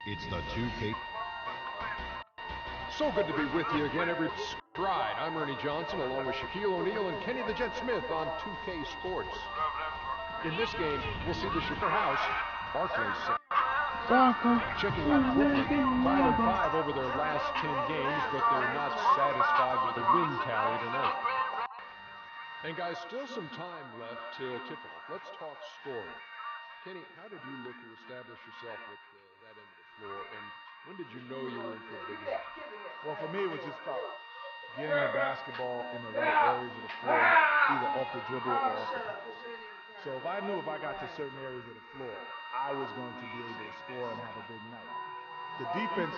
It's the 2K. So good to be with you again every stride. I'm Ernie Johnson along with Shaquille O'Neal and Kenny the Jet Smith on 2K Sports. In this game, we'll see the Super House, Barclays set. Checking out Brooklyn, 5-5 over their last 10 games, but they're not satisfied with the win tally tonight. And guys, still some time left till tip-off. Let's talk scoring. Kenny, how did you look to establish yourself with that end of the floor, and when did you know you were in for a big game? Well, for me, it was just about getting the basketball in the right areas of the floor, either off the dribble or off the pass. So if I knew if I got to certain areas of the floor, I was going to be able to score and have a big night. The defense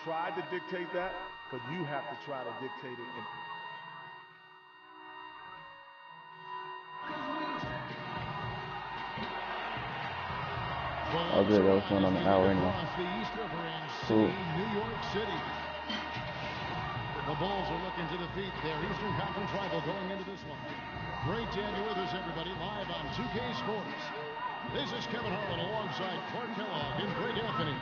tried to dictate that, but you have to try to dictate it. Oh good, that was going on an hour anyway. Cool. New York City. The Bulls are looking to defeat their Eastern Conference rival going into this one. Great to have you with us, everybody, live on 2K Sports. This is Kevin Harlan alongside Clark Kellogg and Greg Anthony.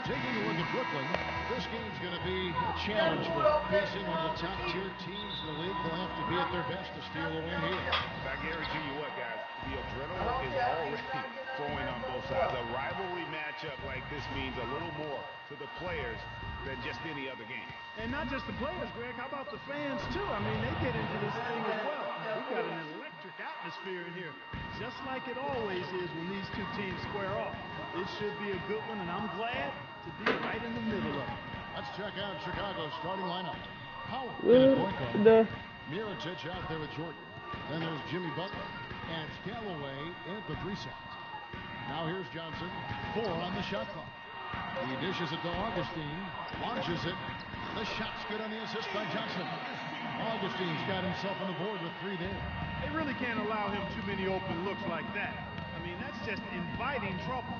Taking a look at Brooklyn, this game's going to be a challenge for facing one of the top-tier teams in the league. They'll have to be at their best to steal a win here. I guarantee you what, guys, the adrenaline is already flowing on both sides. A rivalry matchup like this means a little more to the players than just any other game. And not just the players, Greg. How about the fans, too? I mean, they get into this thing as well. We've got an electric atmosphere in here, just like it always is when these two teams square off. This should be a good one, and I'm glad to be right in the middle of it. Let's check out Chicago's starting lineup. Howard in point guard. Mirotic out there with Jordan. Then there's Jimmy Butler. And it's Galloway at the 3 side. Now here's Johnson. 4 on the shot clock. He dishes it to Augustine. Launches it. The shot's good on the assist by Johnson. Augustine's got himself on the board with 3 there. They really can't allow him too many open looks like that. I mean, that's just inviting trouble.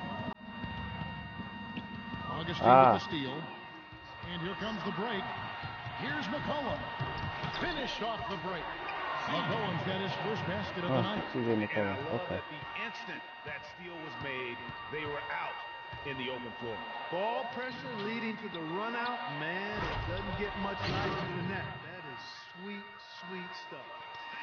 Augustine with the steal. And here comes the break. Here's McCollum. Finished off the break. McCollum's got his first basket of the night. And I love that the instant that steal was made, they were out in the open floor. Ball pressure leading to the run out. Man, it doesn't get much nicer than that. That is sweet, sweet stuff.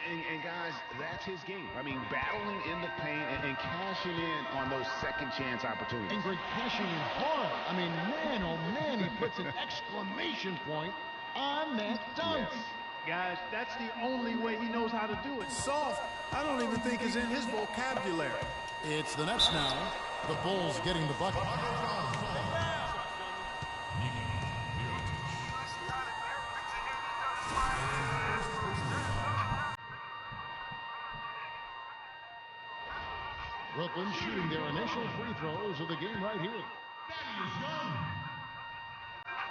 And guys, that's his game. I mean, battling in the paint and cashing in on those second chance opportunities. And Greg cashing in hard. I mean, man, oh man, he puts an exclamation point on that dunk. Yes. Guys, that's the only way he knows how to do it. Soft, I don't even think is in his vocabulary. It's the Nets now. The Bulls getting the bucket. Brooklyn shooting their initial free throws of the game right here.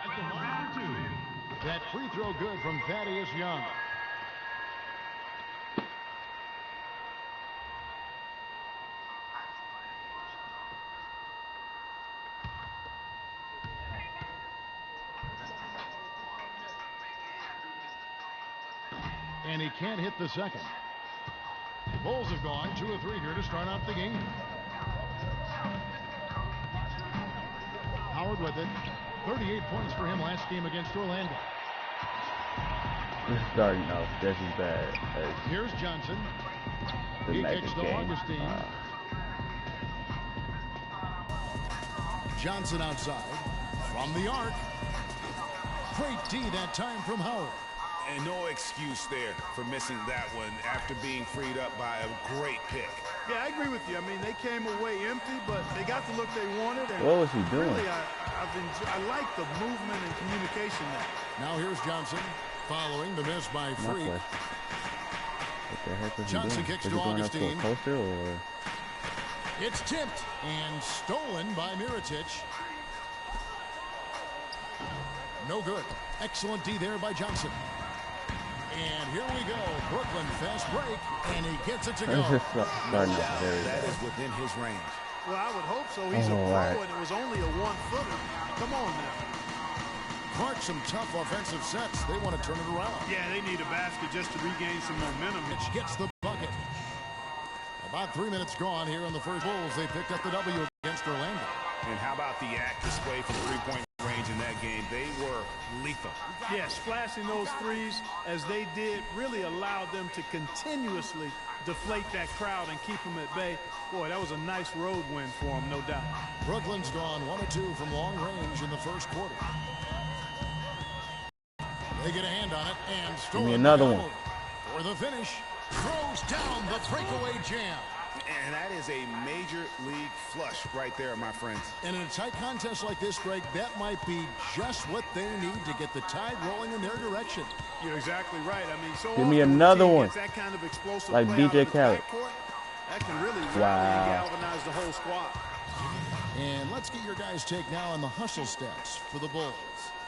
At the line for 2. That free throw good from Thaddeus Young. And he can't hit the second. Bulls have gone 2 of 3 here to start out the game. Howard with it. 38 points for him last game against Orlando. This starting off just as bad as here's Johnson. the He Magic kicks to game. Augustine. Johnson outside. From the arc. Great D that time from Howard. And no excuse there for missing that one after being freed up by a great pick. Yeah, I agree with you. I mean, they came away empty, but they got the look they wanted. And What was he doing? Really, I like the movement and communication there. Now here's Johnson following the miss by Freak. What the heck was Johnson he doing? kicks Was to he going up to a Augustine. poster or? It's tipped and stolen by Mirotic. No good. Excellent D there by Johnson. And here we go. Brooklyn fast break, and he gets it to go. That is within his range. Well, I would hope so. He's a pro, and it was only a 1-footer. Come on now. Clark, some tough offensive sets. They want to turn it around. Yeah, they need a basket just to regain some momentum. Mitch gets the bucket. About 3 minutes gone here in the first. Bulls, they picked up the W against Orlando. And how about the act display from three-point range in that game? They were lethal. Yeah, splashing those threes as they did really allowed them to continuously deflate that crowd and keep them at bay. Boy, that was a nice road win for them, no doubt. Brooklyn's gone 1 of 2 from long range in the first quarter. They get a hand on it and Give me another one. For the finish, throws down the breakaway jam. And that is a major league flush right there, my friends. And in a tight contest like this, Greg, that might be just what they need to get the tide rolling in their direction. You're exactly right. I mean, so Give me another one. that kind of explosive Like play DJ out of the Khaled. backcourt, that can really Wow. galvanize the whole squad. And let's get your guys' take now on the hustle stats for the Bulls.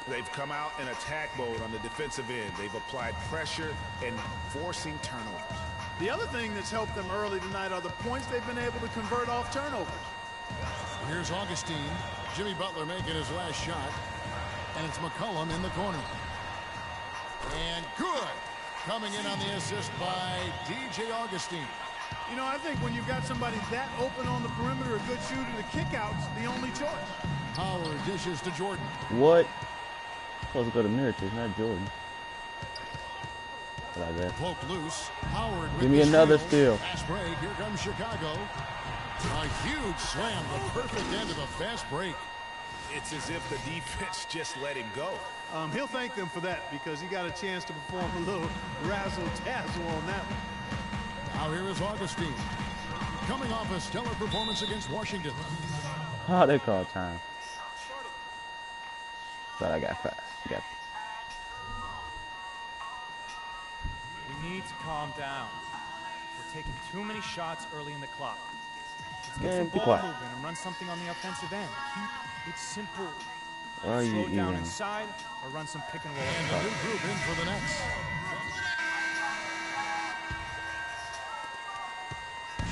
They've come out in attack mode on the defensive end. They've applied pressure and forcing turnovers. The other thing that's helped them early tonight are the points they've been able to convert off turnovers. Here's Augustine. Jimmy Butler making his last shot. And it's McCollum in the corner. And good. Coming in on the assist by DJ Augustine. You know, I think when you've got somebody that open on the perimeter, a good shooter, the kick-out's the only choice. Howard dishes to Jordan. What? Supposed to go to Miracles, not Jordan. Like that. Poked loose. Howard with Give me the another steal. steal. Fast break. Here comes Chicago. A huge slam. The perfect end of the fast break. It's as if the defense just let him go. He'll thank them for that because he got a chance to perform a little razzle-dazzle on that one. Now here is Augustine. Coming off a stellar performance against Washington. Oh, they call time. But I got fast. Got We need to calm down. We're taking too many shots early in the clock. Let's get Man, some be ball quiet. movement and run something on the offensive end. Keep it simple. Where are you Slow down eating? inside or run some pick and roll. And a new group in for the Nets.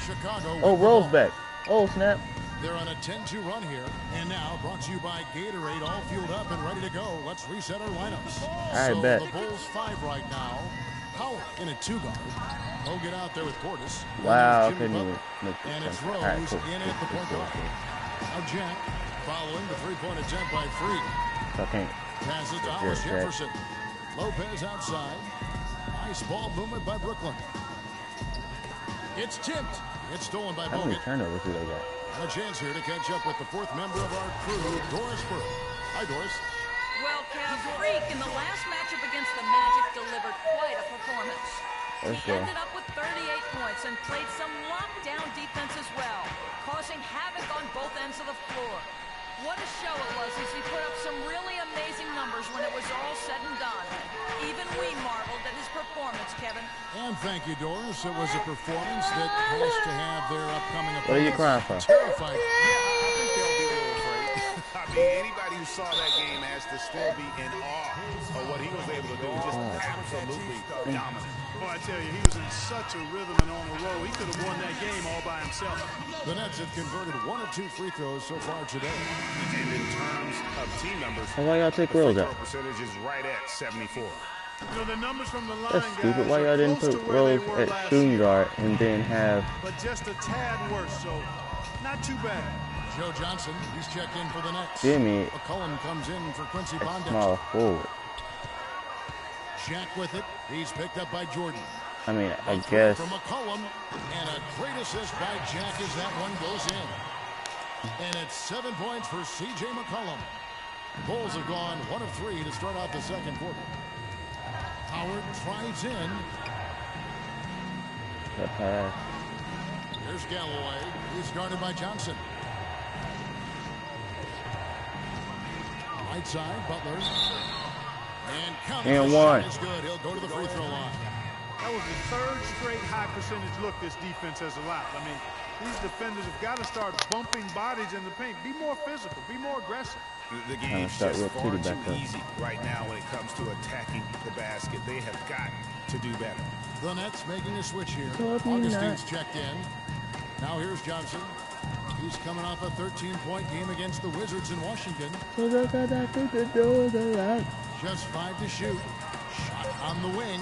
Chicago. Oh, with the Rose ball. back. Oh, snap. They're on a 10-2 run here. And now brought to you by Gatorade, all fueled up and ready to go. Let's reset our lineups. right, so bet. the Bulls 5 right now. Howard in a 2-guard. Hogan out there with Portis. Wow, Then there's couldn't Jimmy even Butler. make And this it's sense. Rose All right, cool. in at the point guard. Now Jack following the three-point attempt by Freed. So I can't. Pass it to Jack, Hollis Jack. Jefferson. Lopez outside. Nice ball movement by Brooklyn. It's tipped. It's stolen by How many Bogut. turnovers do they got? And a chance here to catch up with the fourth member of our crew, Doris Burke. Hi, Doris. Well, Kev, Freak in the last matchup against the Magic delivered quite a performance. Let's He go. ended up with 38 points and played some lockdown defense as well, causing havoc on both ends of the floor. What a show it was as he put up some really amazing numbers when it was all said and done. Even we marveled at his performance, Kevin. And thank you, Doris. It was a performance that has to have their upcoming What are you crying opponents for? terrified. I think they'll be a little afraid. I mean, anybody who saw that game has to still be in awe of what he was able to do. Just absolutely dominant. Boy, I tell you, he was in such a rhythm and on a roll. He could have won that game all by himself. The Nets have converted 1 of 2 free throws so far today. And in terms of team numbers, So why y'all take the free Rose throw out? percentage is right at 74. You know, the numbers from the line, That's stupid. guys, Why are y'all didn't close put to where they Rose were at last shooting year, guard and then have? but just a tad worse, so not too bad. Joe Johnson, he's checked in for the Nets. Jimmy McCollum comes in for Quincy a Bondage. small forward. Jack with it. He's picked up by Jordan. I mean, I A three guess. from McCollum, and a great assist by Jack as that one goes in. And it's 7 points for C.J. McCollum. Bulls have gone 1 of 3 to start off the second quarter. Howard tries in. The pass. Here's Galloway. He's guarded by Johnson. Right side, Butler. And counting And the one. shot is good. He'll go to the free throw line. That was the third straight high percentage look this defense has allowed. I mean, these defenders have got to start bumping bodies in the paint. Be more physical. Be more aggressive. The game's start just real far titty too back up. easy right now when it comes to attacking the basket. They have got to do better. The Nets making a switch here. Copy Augustine's that. checked in. Now here's Johnson. He's coming off a 13-point game against the Wizards in Washington. Just 5 to shoot. Shot on the wing.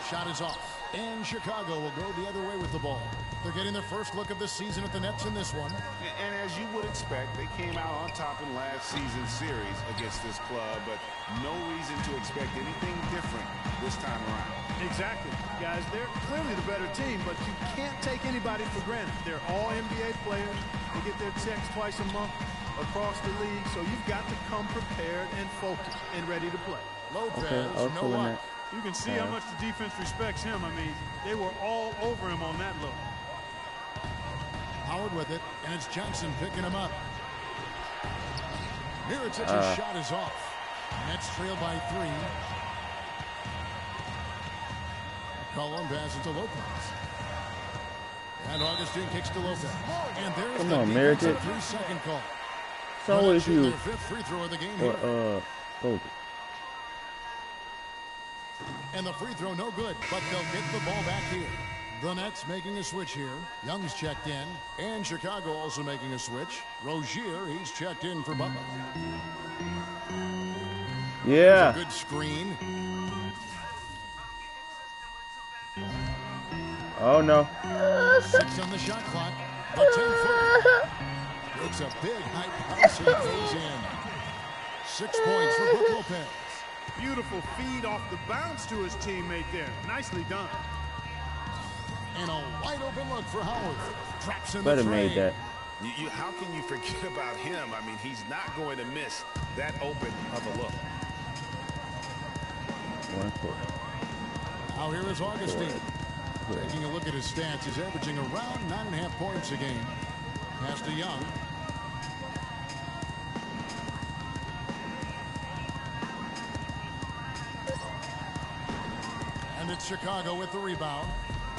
Shot is off. And Chicago will go the other way with the ball. They're getting their first look of the season at the Nets in this one. And as you would expect, they came out on top in last season's series against this club, but no reason to expect anything different this time around. Exactly. Guys, they're clearly the better team, but you can't take anybody for granted. They're all NBA players. They get their checks twice a month across the league, so you've got to come prepared and focused and ready to play. Lopez, no luck. You can see how much the defense respects him. I mean, they were all over him on that look. Howard with it, and it's Johnson picking him up. Miritic's shot is off. Nets trail by 3. Cullen passes to Lopez. And Augustine kicks to Lopez. And there's Come the on, Meritic. 3-second call. So if you their 5th free throw of the game here. And the free throw no good, but they'll get the ball back here. The Nets making a switch here. Young's checked in. And Chicago also making a switch. Rozier, he's checked in for Butler. Yeah. A good screen. Oh no. 6 on the shot clock. The 10-footer. It's a big high pass and goes in. 6 points for Brook Lopez. Beautiful feed off the bounce to his teammate there. Nicely done. And a wide open look for Howard. Drops in Better the made that. How can you forget about him? I mean, he's not going to miss that open of a look. 1 quarter. Now here is Augustine. Taking a look at his stats, he's averaging around 9.5 points a game. Pass to Young. And it's Chicago with the rebound.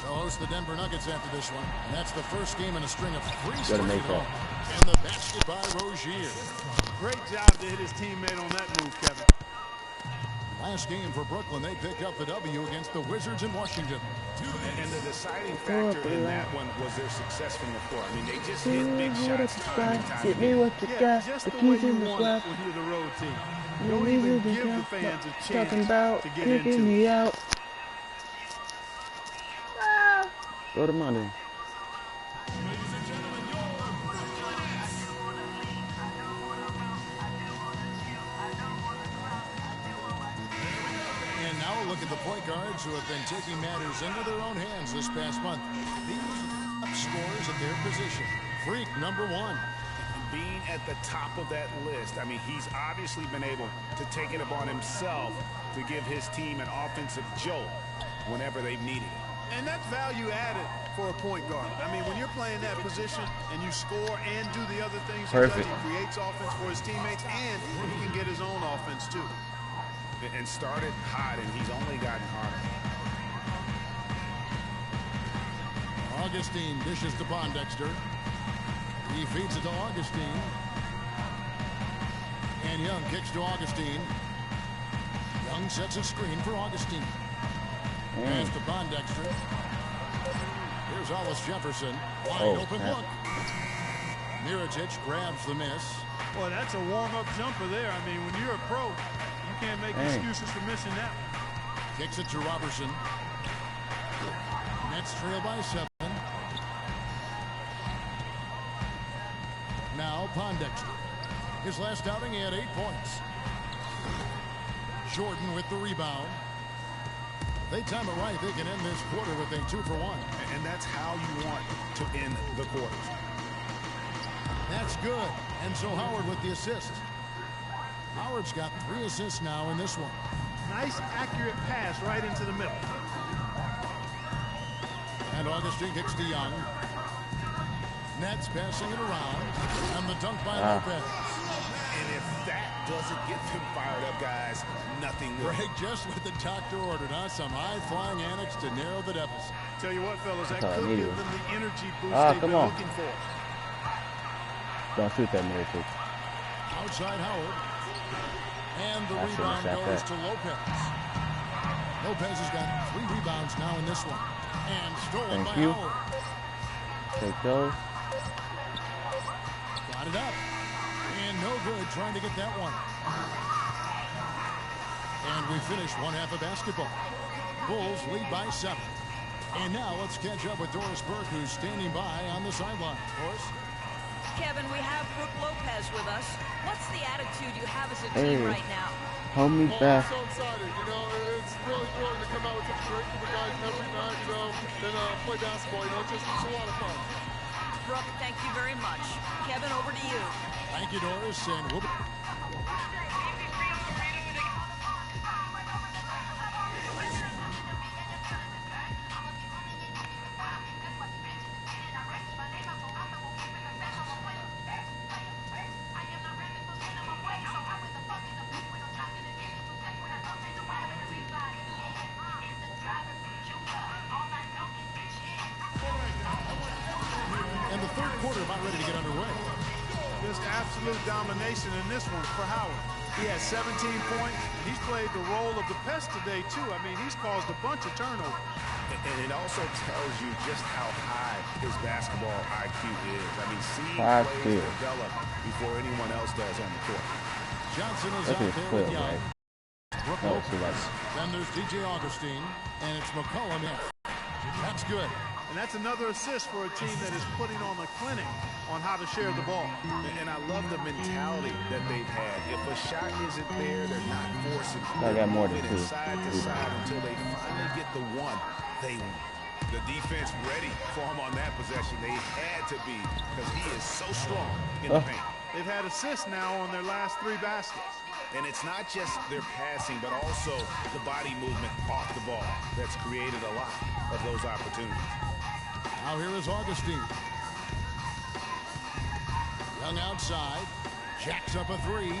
They'll host the Denver Nuggets after this one. And that's the first game in a string of 3 straight at home. And the basket by Rozier. Great job to hit his teammate on that move, Kevin. Last game for Brooklyn, they picked up the W against the Wizards in Washington. And the deciding factor in that one was their success from the floor. I mean, they just hit big shots time and time Get me again. what you got. Just The the way keys you in the want glove. it when you're the road team. You You don't need even to give the jump. fans a Talking chance about to get kicking into me it. out. Go to Monday. And now a look at the point guards who have been taking matters into their own hands this past month. These top scorers at their position. Freak, number 1. Being at the top of that list, I mean, he's obviously been able to take it upon himself to give his team an offensive jolt whenever they've needed it. And that's value added for a point guard. I mean, when you're playing that position and you score and do the other things he does, he creates offense for his teammates and he can get his own offense too. And started hot, and he's only gotten harder. Augustine dishes to Pondexter. He feeds it to Augustine. And Young kicks to Augustine. Young sets a screen for Augustine. Pass to Pondexter. Here's Hollis Jefferson. Wide open look. Miritich grabs the miss. Well, that's a warm-up jumper there. I mean, when you're a pro, you can't make excuses for missing that one. Kicks it to Robertson. Nets trail by 7. Now Pondexter. His last outing, he had 8 points. Jordan with the rebound. If they time it right, they can end this quarter with a 2-for-1. And that's how you want to end the quarters. That's good. And so Howard with the assist. Howard's got 3 assists now in this one. Nice, accurate pass right into the middle. And Augustine kicks to Young. Nets passing it around. And the dunk by Lopez. And if that doesn't get them fired up, guys, nothing will. Greg just with the doctor ordered, huh? Some high-flying annex to narrow the deficit. Tell you what, fellas, that That's all I could give needed. them the energy boost Ah, they've been come on. looking for. Don't shoot that Meritic. Outside Howard. And the I shouldn't rebound have shot goes that. to Lopez. Lopez has got 3 rebounds now in this one. And stolen Thank by you. Howard. Take those. Got it up. And no good trying to get that one. And we finish one half of basketball. Bulls lead by 7. And now let's catch up with Doris Burke, who's standing by on the sideline. Doris? Kevin, we have Brooke Lopez with us. What's the attitude you have as a team right now? Hold me back. I'm so excited. You know, it's really thrilling to come out with such great group of guys every night, you know, and play basketball. You know, it's a lot of fun. Brooke, thank you very much. Kevin, over to you. Thank you, Doris, and we'll be... And the third quarter about ready to get underway. Just absolute domination in this one for Howard. He has 17 points, and he's played the role of the pest today, too. I mean, he's caused a bunch of turnovers. And it also tells you just how high his basketball IQ is. I mean, seeing plays develop before anyone else does on the court. Johnson is out there with Young. Brooke Lopez. Then there's DJ Augustine, and it's McCollum in. That's good. And that's another assist for a team that is putting on a clinic on how to share the ball. And I love the mentality that they've had. If a shot isn't there, they're not forcing I got more than two. side to side until they finally get the one they want. The defense ready for him on that possession. They had to be because he is so strong in the paint. They've had assists now on their last 3 baskets. And it's not just their passing, but also the body movement off the ball that's created a lot of those opportunities. Now here is Augustine. Young outside. Jacks up a 3.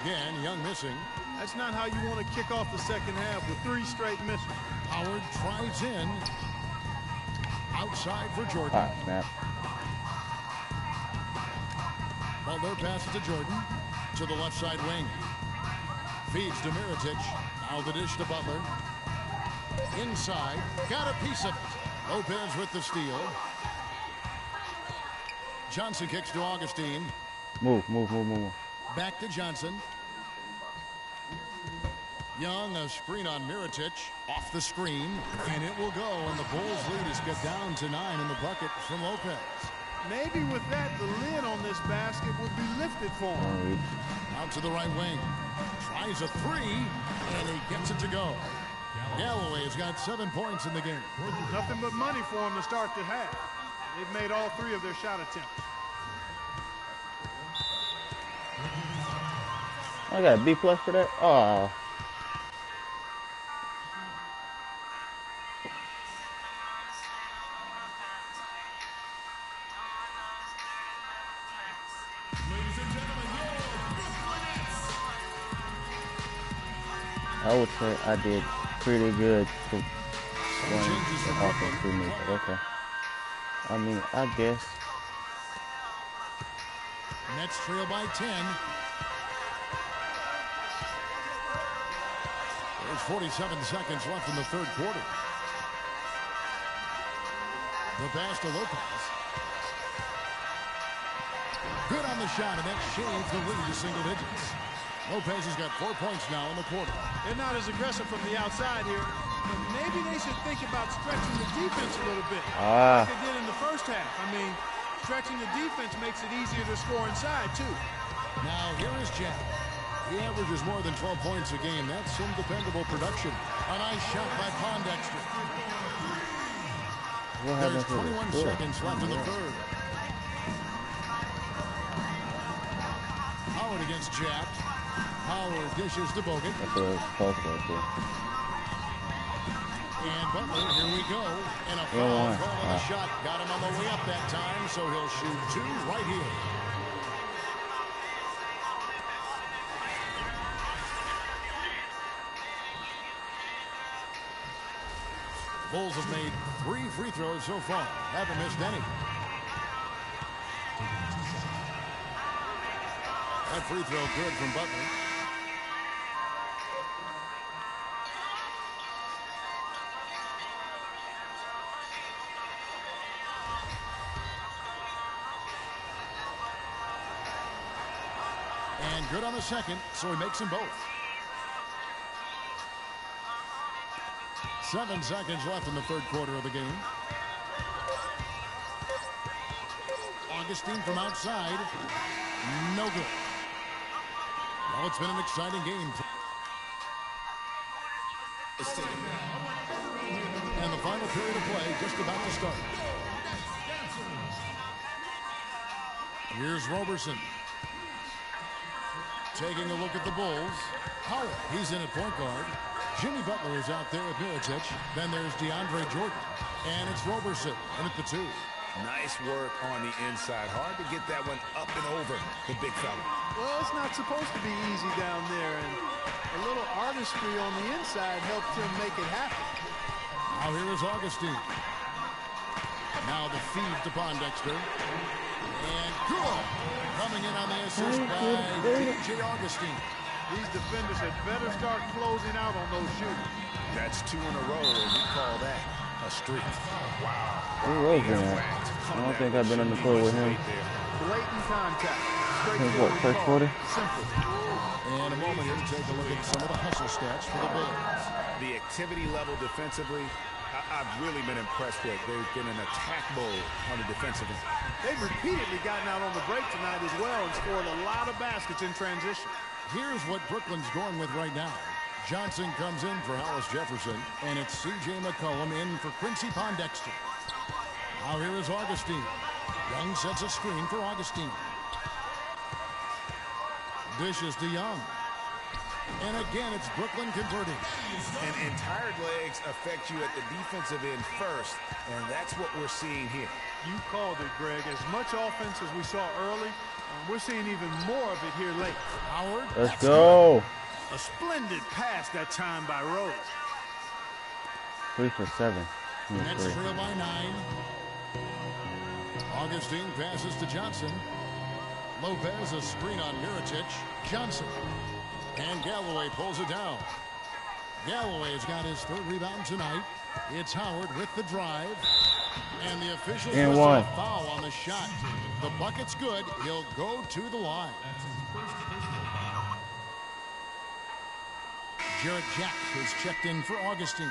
Again, Young missing. That's not how you want to kick off the second half with 3 straight misses. Howard tries in. Outside for Jordan. Ah, snap. Butler passes to Jordan. To the left side wing. Feeds to Mirotic. Now the dish to Butler. Inside. Got a piece of it. Lopez with the steal. Johnson kicks to Augustine. Move. Back to Johnson. Young, a screen on Mirotic. Off the screen. And it will go. And the Bulls lead is cut down to 9 in the bucket from Lopez. Maybe with that, the lid on this basket would be lifted for him. Out to the right wing. Tries a 3. And he gets it to go. Galloway has got 7 points in the game. Nothing but money for him to start the half. They've made all 3 of their shot attempts. I got a B+ for that? Oh. I would say I did pretty good to one offense to me, but okay. I mean, I guess. Nets trail by 10. There's 47 seconds left in the third quarter. The pass to Lopez. Good on the shot, and that shaves the lead to single digits. Lopez has got 4 points now in the quarter. They're not as aggressive from the outside here, but maybe they should think about stretching the defense a little bit, like they did in the first half. I mean, stretching the defense makes it easier to score inside, too. Now, here is Jack. He averages more than 12 points a game. That's some dependable production. A nice shot by Pondexter. There's 21 seconds left in the third. Howard against Jack. Howard dishes to Bogut. That's what it's supposed to do. And Butler, here we go. And a foul call on the shot. Got him on the way up that time, so he'll shoot 2 right here. Bulls have made 3 free throws so far. Haven't missed any. That free throw good from Butler. And good on the second, so he makes them both. 7 seconds left in the third quarter of the game. Augustine from outside. No good. Well, it's been an exciting game. And the final period of play just about to start. Here's Roberson. Taking a look at the Bulls. Howard, he's in at point guard. Jimmy Butler is out there with Mirotic. Then there's DeAndre Jordan. And it's Roberson in at the 2. Nice work on the inside. Hard to get that one up and over the big fella. Well, it's not supposed to be easy down there, and a little artistry on the inside helped him make it happen. Now here is Augustine. Now the feed to Pondexter. And good. Coming in on the assist by DJ Augustine. These defenders had better start closing out on those shooters. That's 2 in a row, and we call that a streak. Wow. Who was that? I don't think I've been on the court with him. Blatant contact. Since what, first quarter? Simple. And a moment here to take a look at some of the hustle stats for the Bills. The activity level defensively, I've really been impressed with. They've been in attack mode on the defensive end. They've repeatedly gotten out on the break tonight as well and scored a lot of baskets in transition. Here's what Brooklyn's going with right now. Johnson comes in for Hollis Jefferson, and it's C.J. McCollum in for Quincy Pondexter. Now here is Augustine. Young sets a screen for Augustine. Dishes to Young. And again, it's Brooklyn converting. And tired legs affect you at the defensive end first, and that's what we're seeing here. You called it, Greg. As much offense as we saw early, we're seeing even more of it here late. Howard. Let's go. A splendid pass that time by Rose. 3 for 7. Next trail by 9. Augustine passes to Johnson. Lopez a screen on Mirotic. Johnson. And Galloway pulls it down. Galloway's got his 3rd rebound tonight. It's Howard with the drive. And the officials whistle a foul on the shot. The bucket's good. He'll go to the line. Jarrett Jack is checked in for Augustine.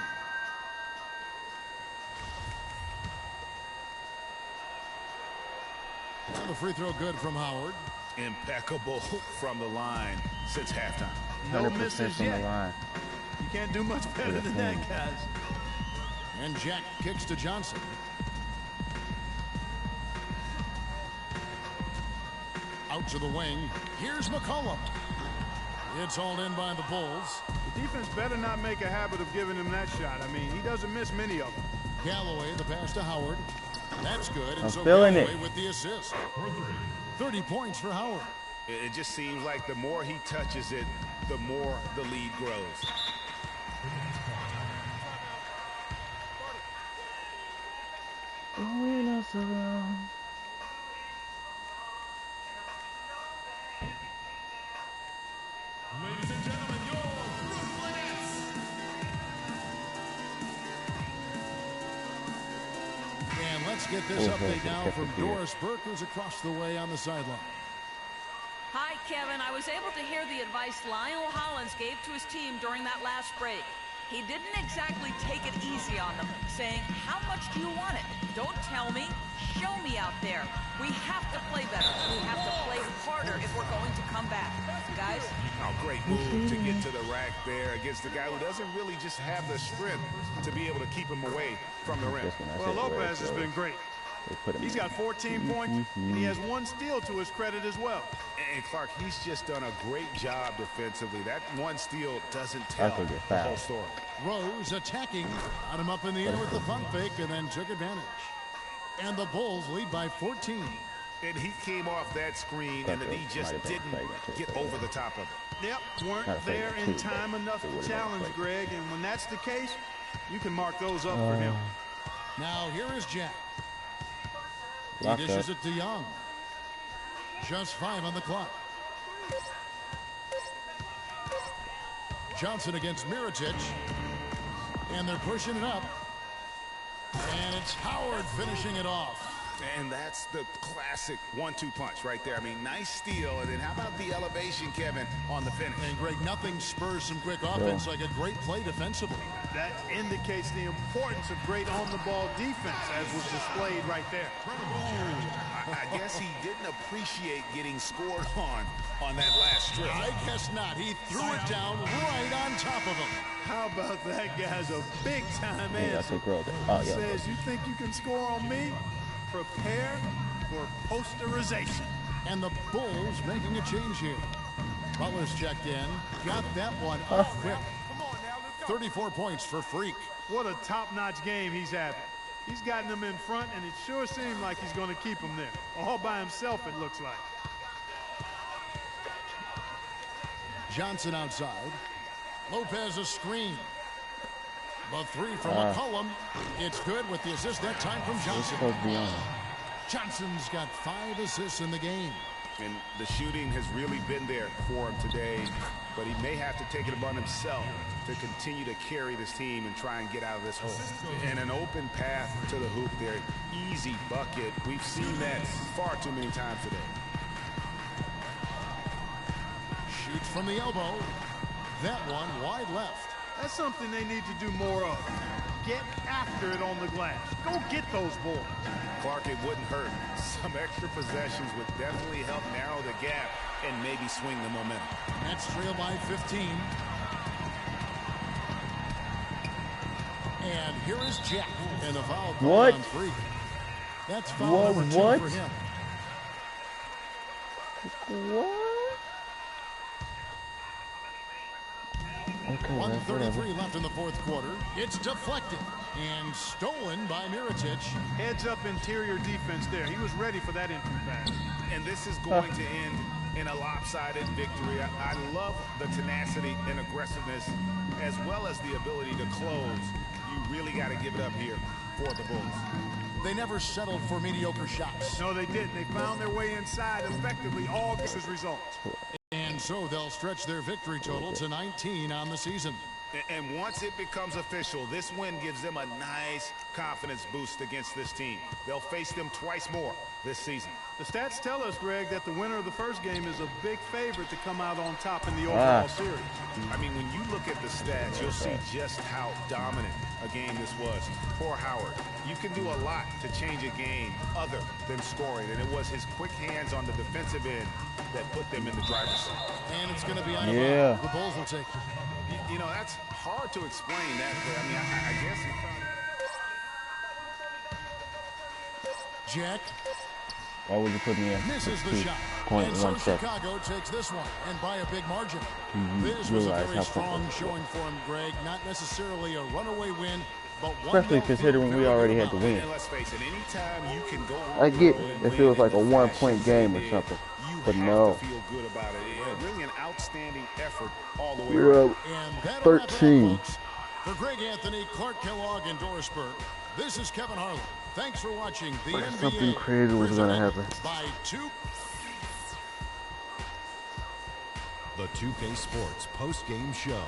And the free throw good from Howard. Impeccable from the line since halftime. No misses yet. You can't do much better than that, guys. And Jack kicks to Johnson. Out to the wing. Here's McCollum. It's all in by the Bulls. The defense better not make a habit of giving him that shot. I mean, he doesn't miss many of them. Galloway, the pass to Howard. That's good. And I'm so feeling Galloway it. with the assist. 30 points for Howard. It just seems like the more he touches it, the more the lead grows. Ladies and gentlemen, your Brooklynettes. And let's get this update now from Doris Burke, who's across the way on the sideline. Hi, Kevin. I was able to hear the advice Lionel Hollins gave to his team during that last break. He didn't exactly take it easy on them, saying, how much do you want it? Don't tell me. Show me out there. We have to play better. We have to play harder if we're going to come back. Guys? Oh, great move to get to the rack there against the guy who doesn't really just have the strength to be able to keep him away from the rim. Well, Lopez has been great. He's got 14 points, and he has 1 steal to his credit as well. And Clark, he's just done a great job defensively. That 1 steal doesn't tell the whole story. Rose attacking, got him up in the air with the pump fake, and then took advantage. And the Bulls lead by 14. And he came off that screen, and then he just didn't get over the top of it. Yep, weren't there in time enough to challenge Greg, and when that's the case, you can mark those up for him. Now here is Jack. He Lock dishes up. it to Young. Just 5 on the clock. Johnson against Mirotic. And they're pushing it up. And it's Howard finishing it off. And that's the classic 1-2 punch right there. I mean, nice steal. And then how about the elevation, Kevin, on the finish? And, Greg, nothing spurs some quick offense like a great play defensively. That indicates the importance of great on-the-ball defense, as was displayed right there. I guess he didn't appreciate getting scored on that last strip. I guess not. He threw it down right on top of him. How about that guy's a big-time answer? Oh, He yeah. says, you think you can score on me? Prepare for posterization. And the Bulls making a change here. Butler's checked in. Got that one up quick. 34 points for Freak. What a top-notch game he's having. He's gotten them in front, and it sure seemed like he's going to keep them there. All by himself, it looks like. Johnson outside. Lopez a screen. The three from McCollum. It's good with the assist that time from Johnson. Johnson's got 5 assists in the game. And the shooting has really been there for him today, but he may have to take it upon himself to continue to carry this team and try and get out of this hole. And an open path to the hoop there, easy bucket. We've seen that far too many times today. Shoots from the elbow. That one wide left. That's something they need to do more of. Get after it on the glass. Go get those boards. Clark, it wouldn't hurt. Some extra possessions would definitely help narrow the gap and maybe swing the momentum. Nets trail by 15. And here is Jack. And the foul call on Freak. That's foul number 2 for him. What? Okay, 1:33 left in the fourth quarter. It's deflected and stolen by Mirotic. Heads up interior defense there. He was ready for that entry pass. And this is going to end in a lopsided victory. I love the tenacity and aggressiveness as well as the ability to close. You really got to give it up here for the Bulls. They never settled for mediocre shots. No, they didn't. They found their way inside effectively, all good as results. And so they'll stretch their victory total to 19 on the season. And once it becomes official, this win gives them a nice confidence boost against this team. They'll face them twice more this season. The stats tell us, Greg, that the winner of the first game is a big favorite to come out on top in the overall series. I mean, when you look at the stats, you'll see just how dominant a game this was for Howard. You can do a lot to change a game other than scoring, and it was his quick hands on the defensive end that put them in the driver's seat. And it's going to be out of bounds. The Bulls will take it. You know, that's hard to explain that, but I mean, I guess he found it. Jack. Why would you put me in? Misses the shot. And so Chicago takes this one, and by a big margin. This was a very strong showing for him, Greg. Not necessarily a runaway win, but one especially considering we already had to win. And let's face it, anytime you can go I get if it was like a 1-point game or something, but no. Feel good about it. Really an outstanding effort all the way around. 13. For Greg Anthony, Clark Kellogg, and Doris Burke, this is Kevin Harlan. Thanks for watching the NBA. Something crazy was going to happen. By 2. The 2K Sports post-game show.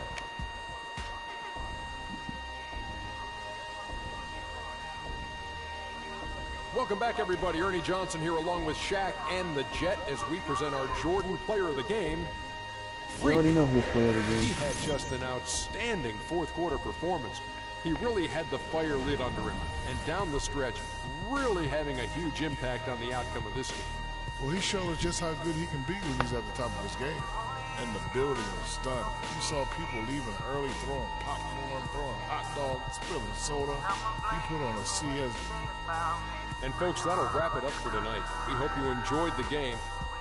Welcome back, everybody. Ernie Johnson here along with Shaq and the Jet as we present our Jordan Player of the Game. We already know who's player of the game. He had just an outstanding fourth quarter performance. He really had the fire lit under him, and down the stretch, really having a huge impact on the outcome of this game. Well, he showed us just how good he can be when he's at the top of his game. And the building was stunned. You saw people leaving early, throwing popcorn, throwing hot dogs, spilling soda. He put on a CS. And folks, that'll wrap it up for tonight. We hope you enjoyed the game.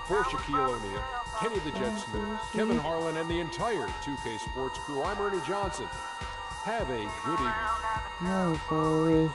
For Shaquille O'Neal, Kenny the Jet Smith, Kevin Harlan, and the entire 2K Sports crew, I'm Ernie Johnson. Have a good evening. No, boy.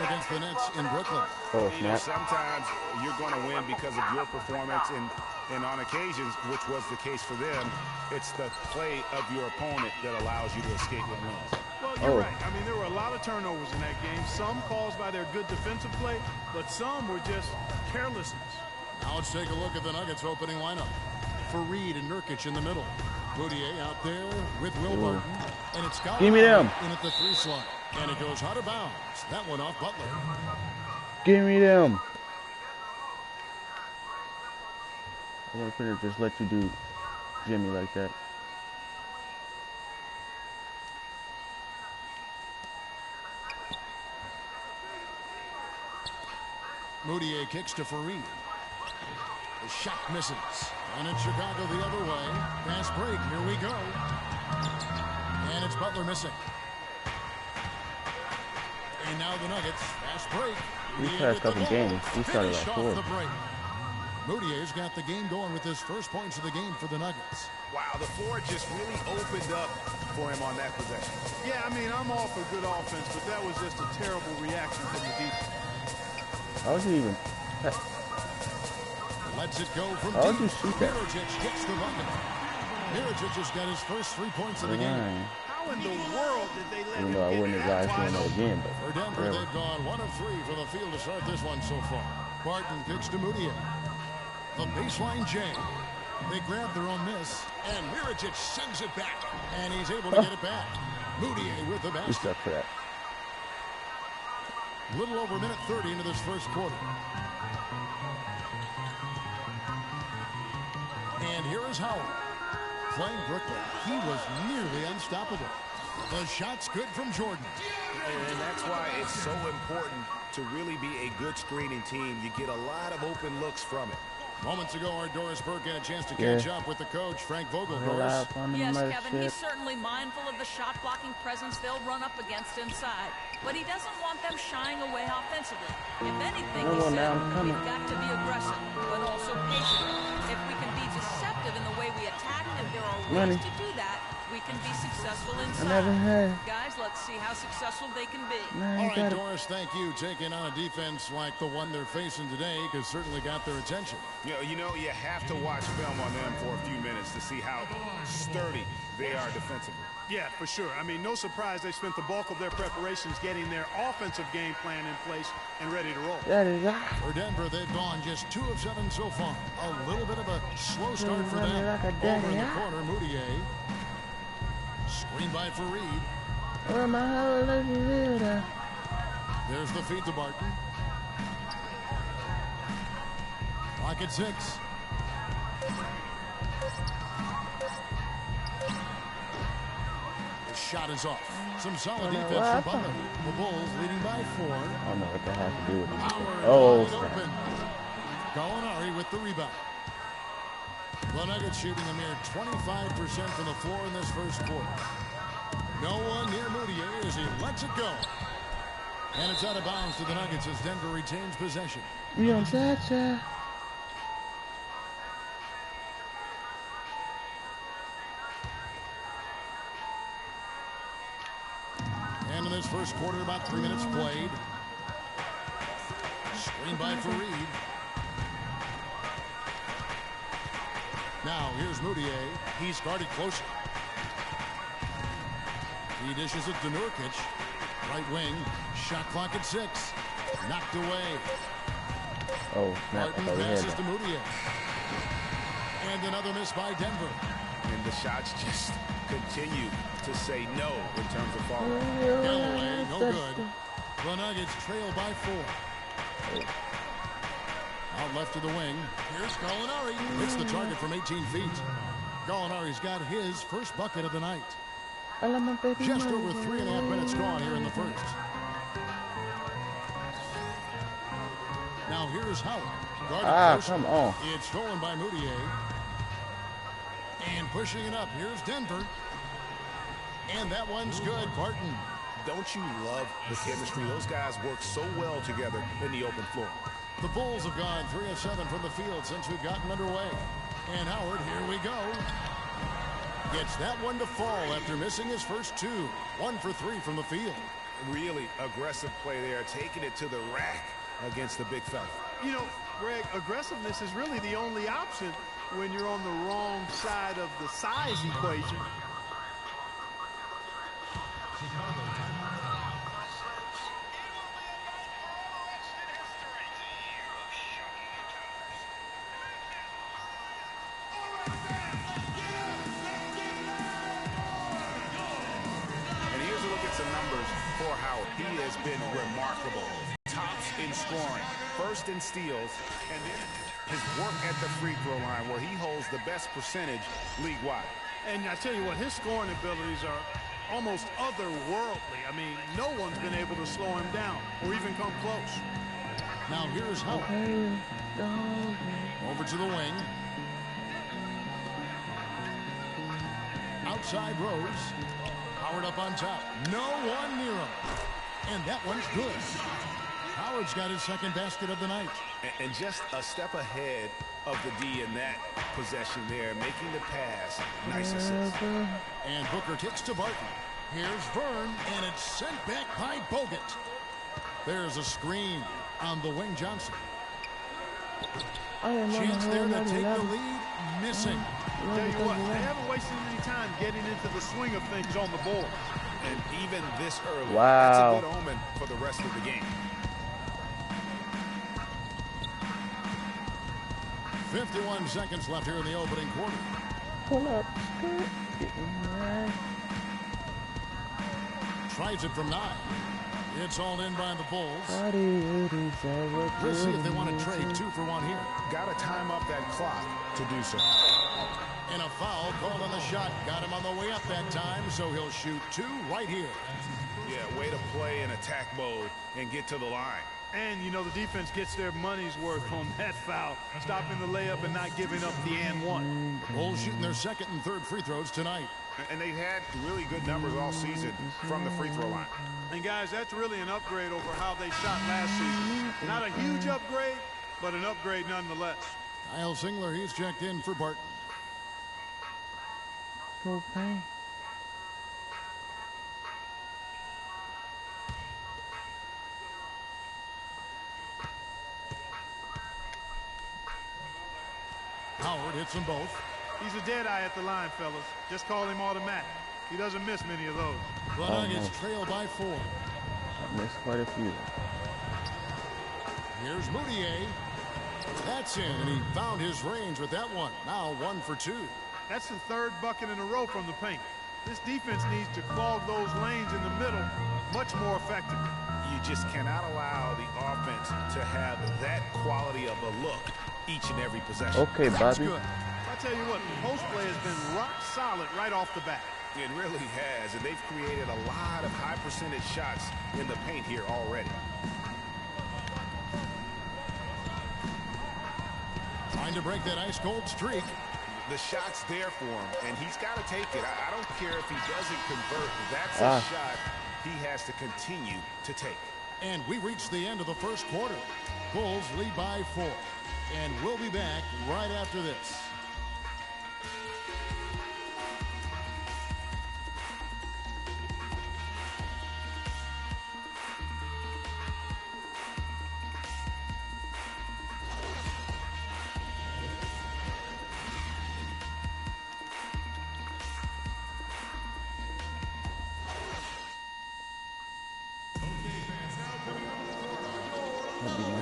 against the Nets in Brooklyn. Oh, You know, snap. sometimes you're going to win because of your performance, and on occasions, which was the case for them, it's the play of your opponent that allows you to escape with wins. Well, you're right. I mean, there were a lot of turnovers in that game, some caused by their good defensive play, but some were just carelessness. Now let's take a look at the Nuggets opening lineup. Fareed and Nurkic in the middle. Moutier out there with Will Barton. And it's got Give me them. in at the 3 slot. And it goes out of bounds. That one off Butler. Give me them. I want to just let you do Jimmy like that. Moutier kicks to Fareed. The shot misses. And it's Chicago the other way. Fast break. Here we go. And it's Butler missing. And now the Nuggets. Fast break. These past couple games, we started like 4. Moutier's got the game going with his first points of the game for the Nuggets. Wow, the floor just really opened up for him on that possession. Yeah, I mean, I'm all for good offense, but that was just a terrible reaction from the defense. How would you even... Lets it go from How would you deep. shoot that? Mirotic gets the bucket. Mirotic has got his first 3 points of the game. How in the world did they let Even him though I get wouldn't that advise doing wide that open? again, but For Denver, whatever. they've gone 1 of 3 from the field to start this one so far. Barton kicks to Moutier. The baseline J. They grab their own miss, and Mirotic sends it back, and he's able to get it back. Moutier with the You basket. stuck for that. Little over a minute 30 into this first quarter. And here is Howard. Playing Brooklyn, he was nearly unstoppable. The shot's good from Jordan. And that's why it's so important to really be a good screening team. You get a lot of open looks from it. Moments ago, our Doris Burke had a chance to catch up with the coach, Frank Vogel. Rely Doris. upon the Yes, mothership. Kevin, he's certainly mindful of the shot-blocking presence they'll run up against inside. But he doesn't want them shying away offensively. If anything, No he one said, now coming. we've got to be aggressive, but also patient. If we can be deceptive in the way we attack, and there are ways Money. to do that, we can be successful I inside. never had. Guys, let's see how successful they can be. All right, Doris, thank you. Taking on a defense like the one they're facing today has certainly got their attention. You know, you have to watch film on them for a few minutes to see how sturdy they are defensively. Yeah, for sure. I mean, no surprise they spent the bulk of their preparations getting their offensive game plan in place and ready to roll. That is For Denver, they've gone just 2 of 7 so far. A little bit of a slow start for running them. like a Over daddy, in the huh? corner, Moutier. Screen by Fareed. Where my whole life you live at? There's the feed to Barton. Clock at 6. The shot is off. Some solid defense from Butler. The Bulls leading by 4. I don't know what that has to do with it. Howard Oh, wide snap. open. Gallinari with the rebound. The Nuggets shooting a mere 25% from the floor in this first quarter. No one near Moutier as he lets it go. And it's out of bounds to the Nuggets as Denver retains possession. We on Chacha. And in this first quarter, about 3 minutes played. Screen by Fareed. Now, here's Moutier. He's guarded closer. He dishes it to Nurkic. Right wing. Shot clock at 6. Knocked away. Oh, snap. I Barton thought we had passes that. to Moutier. And another miss by Denver. And the shots just continue to say no in terms of falling. Galloway, no good. The Nuggets trail by 4. Out left to the wing. Here's Gallinari. Hits the target from 18 feet. Gallinari's got his first bucket of the night. I love my baby Just money. over 3.5 minutes gone here in the first. Now here's Howard. Guarded closer. Come on. It's stolen by Moutier. And pushing it up. Here's Denver. And that one's good. Barton. Don't you love the chemistry? Those guys work so well together in the open floor. The Bulls have gone 3 of 7 from the field since we've gotten underway. And Howard, here we go. Gets that one to fall after missing his first 2. 1 for 3 from the field. Really aggressive play there, taking it to the rack against the big fella. You know, Greg, aggressiveness is really the only option when you're on the wrong side of the size equation. And here's a look at some numbers for Howard. He has been remarkable. Tops in scoring, first in steals, and then his work at the free throw line where he holds the best percentage league-wide. And I tell you what, his scoring abilities are almost otherworldly. I mean, no one's been able to slow him down or even come close. Now here's Howard. Over to the wing. Outside Rose. Howard up on top. No one near him. And that one's good. Howard's got his second basket of the night. And just a step ahead of the D in that possession there, making the pass. Nice assist. And Booker kicks to Barton. Here's Vern, and it's sent back by Bogut. There's a screen on the wing, Johnson. Chance there to take the lead, missing. Tell you what, they haven't wasted any time getting into the swing of things on the board. And even this early, wow, that's a good omen for the rest of the game. 51 seconds left here in the opening quarter. Pull up. Tries it from 9. It's all in by the Bulls. We'll see if they want to trade 2 for 1 here. Got to time up that clock to do so. And a foul called on the shot. Got him on the way up that time, so he'll shoot 2 right here. Yeah, way to play in attack mode and get to the line. And, you know, the defense gets their money's worth on that foul, stopping the layup and not giving up the and one. Bulls shooting their second and third free throws tonight. And they've had really good numbers all season from the free throw line. And, guys, that's really an upgrade over how they shot last season. Not a huge upgrade, but an upgrade nonetheless. Kyle Singler, he's checked in for Barton. Okay. Howard hits them both. He's a dead eye at the line, fellas. Just call him automatic. He doesn't miss many of those. The Nuggets trail by 4. Missed quite a few. Here's Moutier. That's in, and he found his range with that one. Now 1 for 2. That's the third bucket in a row from the paint. This defense needs to clog those lanes in the middle much more effectively. You just cannot allow the offense to have that quality of a look each and every possession. Okay, Bobby. Good. I tell you what, the post play has been rock solid right off the bat. It really has, and they've created a lot of high percentage shots in the paint here already. Trying to break that ice cold streak. The shot's there for him, and he's got to take it. I don't care if he doesn't convert. That's a shot he has to continue to take. And we reach the end of the first quarter. Bulls lead by 4. And we'll be back right after this.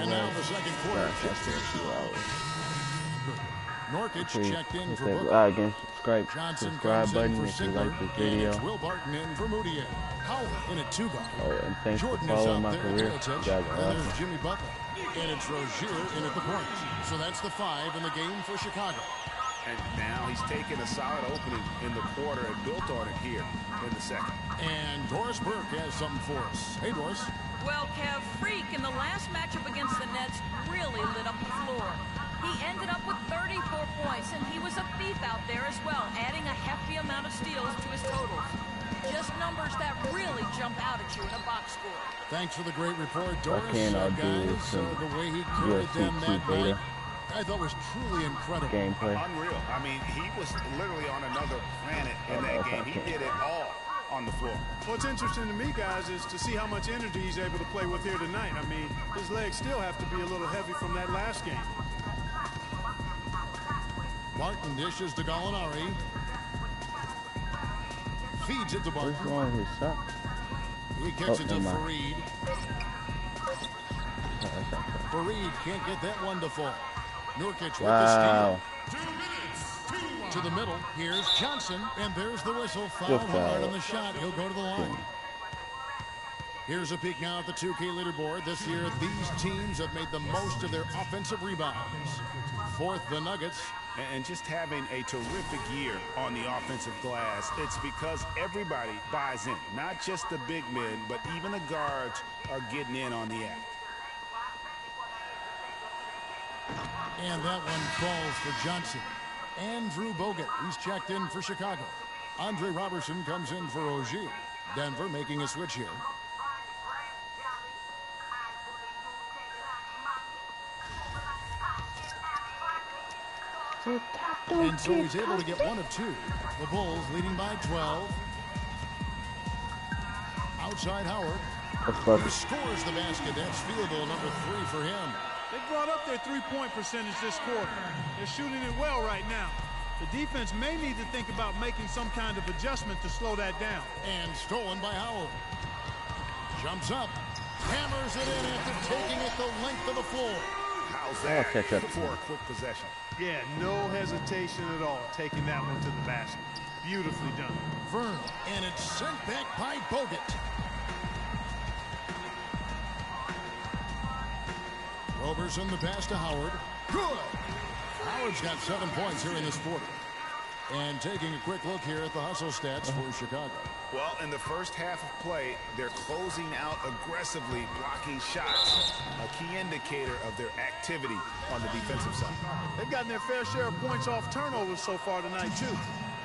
And now the second quarter. Norkic checked in for Booker. Again, subscribe button if you like this video. Will Barton in for Moutier. Howard in a 2-guard. Oh, and thanks Jordan for following my career. You guys are and there's awesome. Jimmy Butler. And it's Rozier in at the point. So that's the 5 in the game for Chicago. And now he's taken a solid opening in the quarter and built on it here in the second. And Doris Burke has something for us. Hey, Doris. Well, Kev, Freak in the last matchup against the Nets really lit up the floor. He ended up with 34 points, and he was a thief out there as well, adding a hefty amount of steals to his totals. Just numbers that really jump out at you in a box score. Thanks for the great report, Doris. Guys, the way he carried them that night, I thought was truly incredible. Gameplay. Unreal. I mean, he was literally on another planet in that game. He did it all. on the floor. What's interesting to me, guys, is to see how much energy he's able to play with here tonight. I mean, his legs still have to be a little heavy from that last game. Martin dishes to Gallinari. Feeds it to Barton. What's wrong with his sock? He kicks it to never mind. Fareed. Fareed can't get that one to fall. Nurkic with the steal. To the middle. Here's Johnson, and there's the whistle. Foul hard on the shot. He'll go to the line. Here's a peek now at the 2K leaderboard. This year, these teams have made the most of their offensive rebounds. Fourth, the Nuggets. And just having a terrific year on the offensive glass, it's because everybody buys in. Not just the big men, but even the guards are getting in on the act. And that one falls for Johnson. Andrew Bogut, he's checked in for Chicago. Andre Robertson comes in for Ogier. Denver making a switch here. And so he's able to get one of two. The Bulls leading by 12. Outside Howard. He scores the basket. That's field goal number 3 for him. They brought up their three-point percentage this quarter. They're shooting it well right now. The defense may need to think about making some kind of adjustment to slow that down. And stolen by Howard. Jumps up. Hammers it in after taking it the length of the floor. How's that for a quick possession? Yeah, no hesitation at all taking that one to the basket. Beautifully done. Vern, and it's sent back by Bogut. Roberson the pass to Howard. Good. Howard's got 7 points here in this quarter. And taking a quick look here at the hustle stats for Chicago. Well, in the first half of play, they're closing out aggressively, blocking shots. A key indicator of their activity on the defensive side. They've gotten their fair share of points off turnovers so far tonight, too.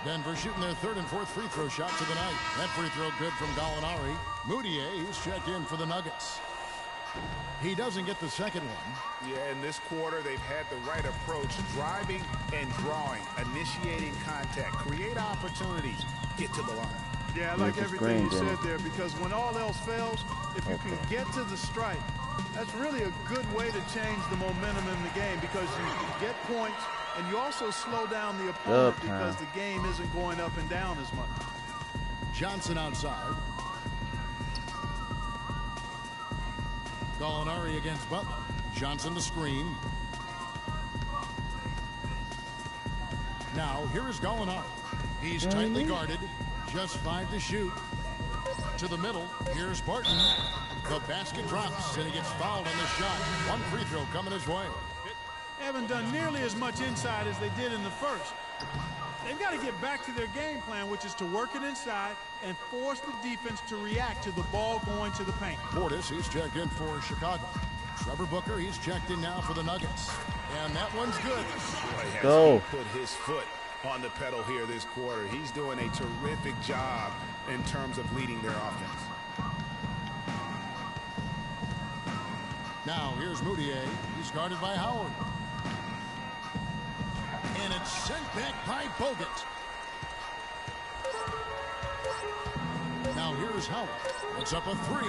Denver shooting their 3rd and 4th free throw shots of the night. That free throw good from Gallinari. Moutier, he's checked in for the Nuggets. He doesn't get the second one. Yeah, in this quarter, they've had the right approach, driving and drawing, initiating contact, create opportunities, get to the line. Yeah, I like everything you said there, because when all else fails, if you can get to the strike, that's really a good way to change the momentum in the game, because you get points and you also slow down the opponent because the game isn't going up and down as much. Johnson outside. Gallinari against Butler. Johnson the screen. Now, here is Gallinari. He's tightly guarded. Just 5 to shoot. To the middle. Here's Barton. The basket drops, and he gets fouled on the shot. One free throw coming his way. They haven't done nearly as much inside as they did in the first. They've got to get back to their game plan, which is to work it inside and force the defense to react to the ball going to the paint. Portis, he's checked in for Chicago. Trevor Booker, he's checked in now for the Nuggets. And that one's good. Boy, has he put his foot on the pedal here this quarter. He's doing a terrific job in terms of leading their offense. Now, here's Moutier. He's guarded by Howard. And it's sent back by Bogut. Now here's Howard. It's up a 3.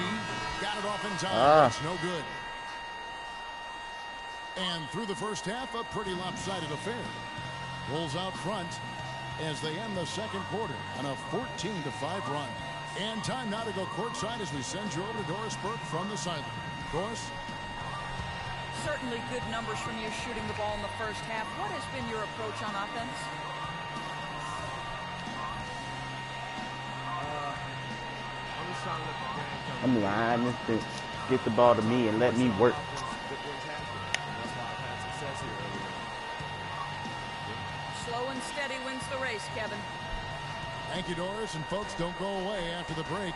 Got it off in time. It's no good. And through the first half, a pretty lopsided affair. Bulls out front as they end the second quarter on a 14-5 run. And time now to go courtside as we send you over to Doris Burke from the sideline. Doris? Certainly good numbers from you shooting the ball in the first half. What has been your approach on offense? I'm lying. This thing. Get the ball to me and let me work. Slow and steady wins the race, Kevin. Thank you, Doris. And folks, don't go away after the break.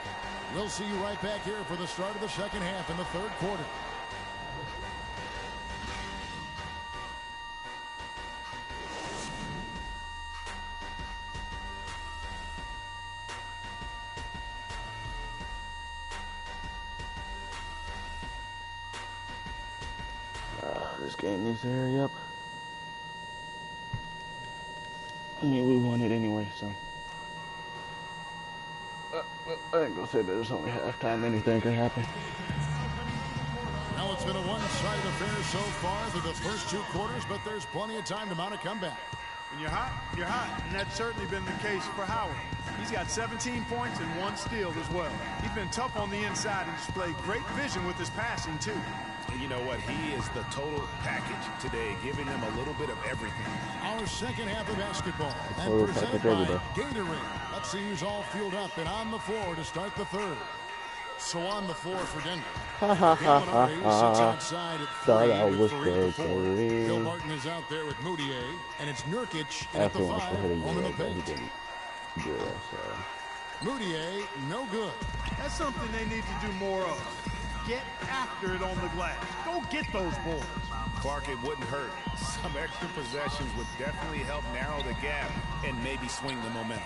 We'll see you right back here for the start of the second half in the third quarter. This game needs to hurry up. I mean, we won it anyway, so. I ain't gonna say that it's only halftime. Anything can happen. Well, it's been a one-sided affair so far through the first 2 quarters, but there's plenty of time to mount a comeback. When you're hot, you're hot, and that's certainly been the case for Howard. He's got 17 points and 1 steal as well. He's been tough on the inside and displayed great vision with his passing, too. And you know what? He is the total package today, giving them a little bit of everything. Our second half of basketball, and Total presented package by every day. Gatorade. Let's see who's all fueled up and on the floor to start the third. So on the floor for Denver. Gallinari sits outside at 3 with Fareed at 4. Bill Martin is out there with Moutier, and it's Nurkic at the 5, home in the paint. Moutier, no good. That's something they need to do more of. Get after it on the glass. Go get those boards. Clark, it wouldn't hurt. Some extra possessions would definitely help narrow the gap and maybe swing the momentum.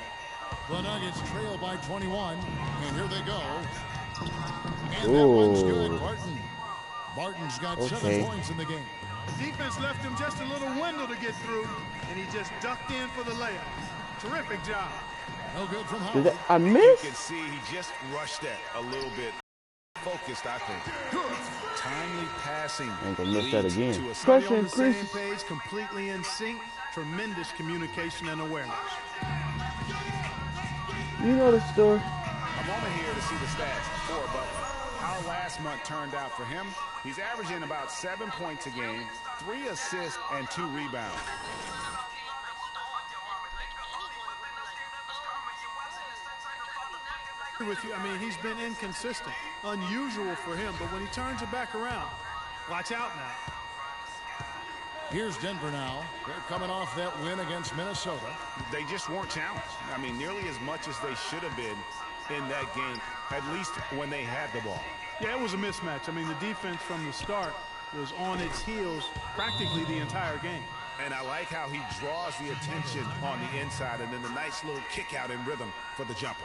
The Nuggets trail by 21, and here they go. And that one's good, Barton. Barton's got 7 points in the game. The defense left him just a little window to get through, and he just ducked in for the layup. Terrific job. No good from Howard. I missed? You can see he just rushed that a little bit. Focused, I think. Good. Timely passing. Ain't gonna miss that again. Pressure on the same page, completely in sync. Tremendous communication and awareness. You know the story. A moment here to see the stats for Butler. How last month turned out for him. He's averaging about 7 points a game, 3 assists, and 2 rebounds. With you, I mean, he's been inconsistent, unusual for him, but when he turns it back around, watch out now. Here's Denver now. They're coming off that win against Minnesota. They just weren't challenged. I mean, nearly as much as they should have been in that game, at least when they had the ball. Yeah, it was a mismatch. I mean, the defense from the start was on its heels practically the entire game. And I like how he draws the attention on the inside, and then the nice little kick out in rhythm for the jumper.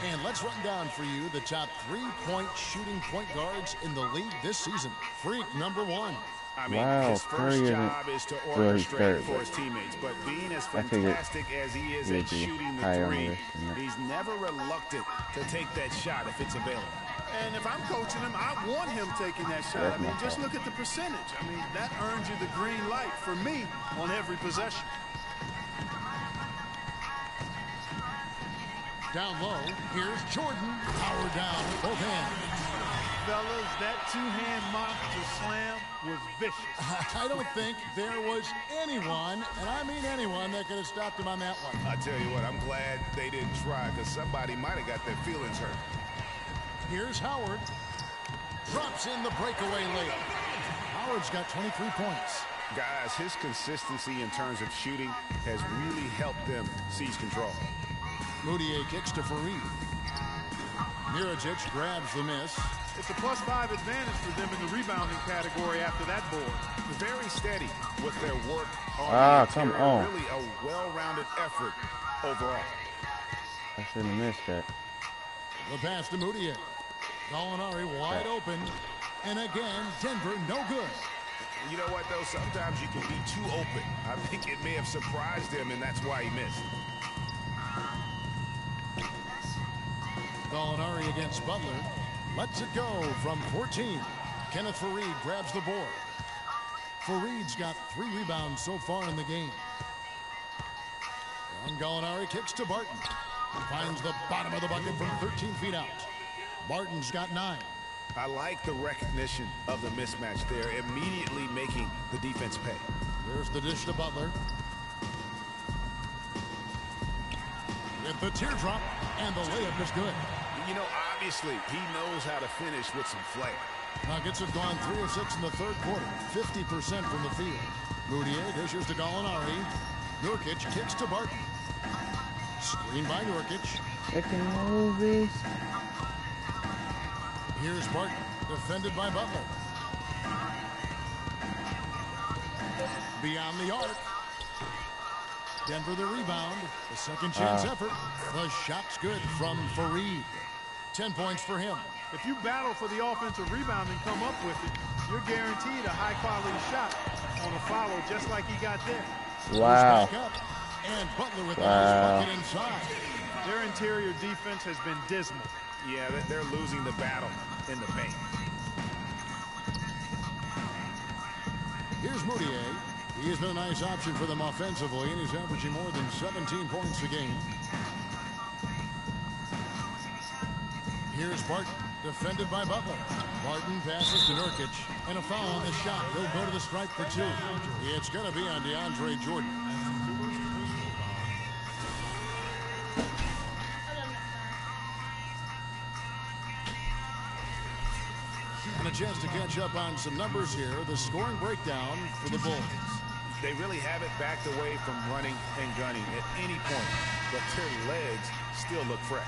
And let's run down for you the top 3-point shooting point guards in the league this season. Freak number 1. I mean, his first job is to orchestrate for his teammates, but being as fantastic as he is at shooting the 3, he's never reluctant to take that shot if it's available. And if I'm coaching him, I want him taking that shot. I mean, just look at the percentage. I mean, that earns you the green light for me on every possession. Down low, here's Jordan. Howard down with both hands. Fellas, that 2-hand monster slam was vicious. I don't think there was anyone, and I mean anyone, that could have stopped him on that one. I tell you what, I'm glad they didn't try, because somebody might have got their feelings hurt. Here's Howard. Drops in the breakaway layup. Howard's got 23 points. Guys, his consistency in terms of shooting has really helped them seize control. Moutier kicks to Fareed. Mirajic grabs the miss. It's a +5 advantage for them in the rebounding category after that board. Very steady with their work on the come on. Really a well-rounded effort overall. I shouldn't have missed that. The pass to Moutier. Gallinari wide open. And again, Denver no good. You know what, though? Sometimes you can be too open. I think it may have surprised him, and that's why he missed. Gallinari against Butler. Lets it go from 14. Kenneth Fareed grabs the board. Fareed's got 3 rebounds so far in the game. And Gallinari kicks to Barton. Finds the bottom of the bucket from 13 feet out. Barton's got 9. I like the recognition of the mismatch there, immediately making the defense pay. There's the dish to Butler. With the teardrop, and the layup is good. You know, obviously, he knows how to finish with some flair. Nuggets have gone 3 of 6 in the third quarter, 50% from the field. Moutier dishes to Gallinari. Nurkic kicks to Barton. Screen by Nurkic. Making movies. Here's Barton. defended by Butler. Beyond the arc. Denver the rebound. The second chance effort. The shot's good from Fareed. 10 points for him. If you battle for the offensive rebound and come up with it, you're guaranteed a high-quality shot on a follow just like he got there. Wow. And Butler with the nice bucket inside. Their interior defense has been dismal. Yeah, they're losing the battle in the paint. Here's Moutier. He has been a nice option for them offensively, and he's averaging more than 17 points a game. Here's Barton, defended by Butler. Barton passes to Nurkic, and a foul on the shot. He'll go to the strike for 2. It's going to be on DeAndre Jordan. And a chance to catch up on some numbers here. The scoring breakdown for the Bulls. They really haven't backed away from running and gunning at any point, but their legs still look fresh.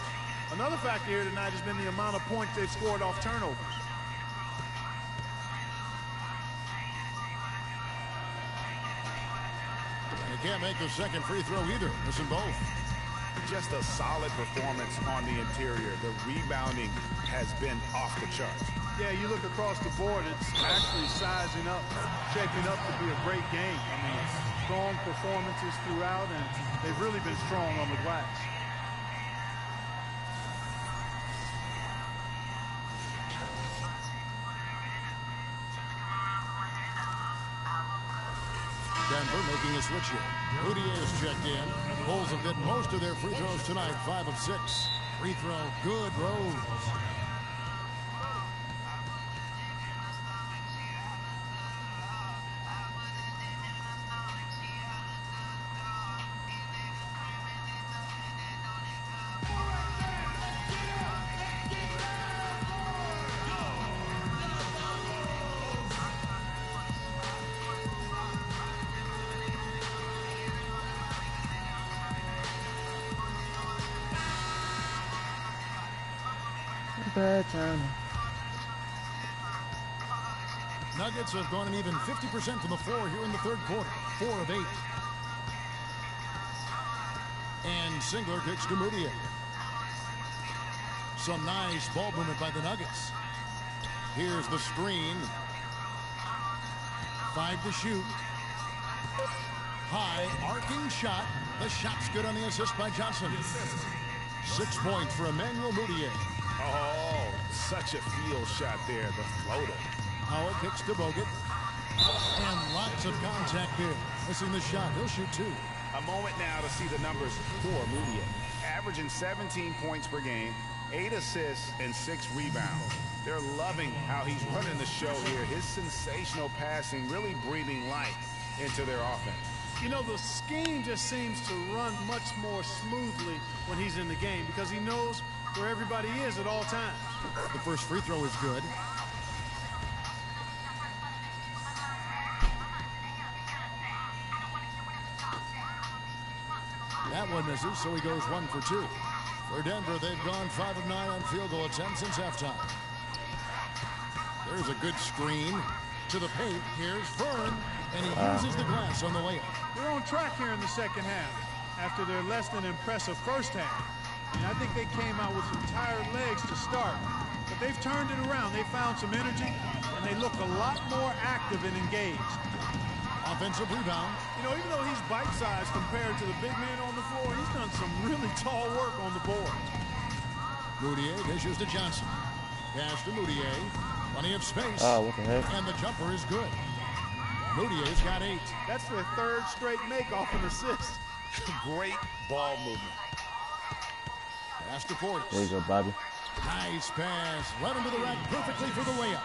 Another factor here tonight has been the amount of points they've scored off turnovers. They can't make the second free throw either. Missing both. Just a solid performance on the interior. The rebounding has been off the charts. Yeah, you look across the board, it's actually sizing up, shaping up to be a great game. I mean, strong performances throughout, and they've really been strong on the glass. Denver making a switch here. Moutier is checked in. Bulls have hit most of their free throws tonight, 5 of 6. Free throw, good. Rose. Bad time. Nuggets have gone an even 50% from the floor here in the third quarter. 4 of 8. And Singler kicks to Moutier. Some nice ball movement by the Nuggets. Here's the screen. 5 to shoot. High arcing shot. The shot's good on the assist by Johnson. 6 points for Emmanuel Moutier. Oh, such a field shot there, the floater. Howard kicks to Bogut. And lots of contact there. Missing the shot. He'll shoot 2. A moment now to see the numbers for Moutier. Averaging 17 points per game, 8 assists, and 6 rebounds. They're loving how he's running the show here. His sensational passing really breathing life into their offense. You know, the scheme just seems to run much more smoothly when he's in the game because he knows where everybody is at all times. The first free throw is good. That one misses, so he goes 1 for 2. For Denver, they've gone 5 of 9 on field goal attempts since halftime. There's a good screen to the paint. Here's Vern, and he uses the glass on the layup. They're on track here in the second half after their less than impressive first half. And I think they came out with some tired legs to start. But they've turned it around. They found some energy, and they look a lot more active and engaged. Offensive rebound. You know, even though he's bite-sized compared to the big man on the floor, he's done some really tall work on the board. Moutier dishes to Johnson. Pass to Moutier. Plenty of space. Oh, what the heck? And the jumper is good. Moutier's got 8. That's their third straight make off an assist. Great ball movement. Pass to Portis. There you go, Bobby. Nice pass. Led him to the rack perfectly for the layup.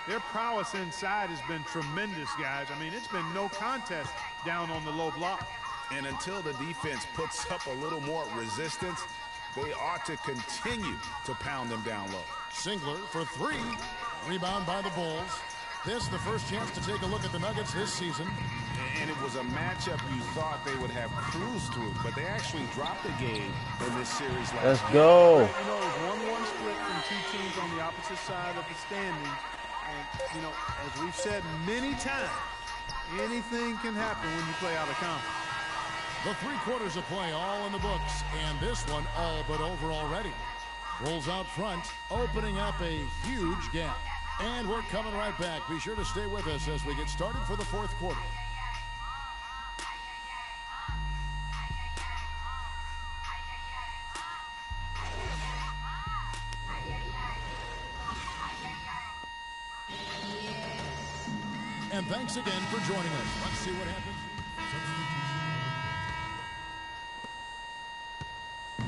Their prowess inside has been tremendous, guys. I mean, it's been no contest down on the low block. And until the defense puts up a little more resistance, they ought to continue to pound them down low. Singler for 3. Rebound by the Bulls. This the first chance to take a look at the Nuggets this season. And it was a matchup you thought they would have cruised through, but they actually dropped the game in this series last Let's go. You know, it was 1-1 split from two teams on the opposite side of the standings. And, you know, as we've said many times, anything can happen when you play out of conference. The 3 quarters of play all in the books, and this one all but over already. Rolls out front, opening up a huge gap. And we're coming right back. Be sure to stay with us as we get started for the 4th quarter. And thanks again for joining us. Let's see what happens.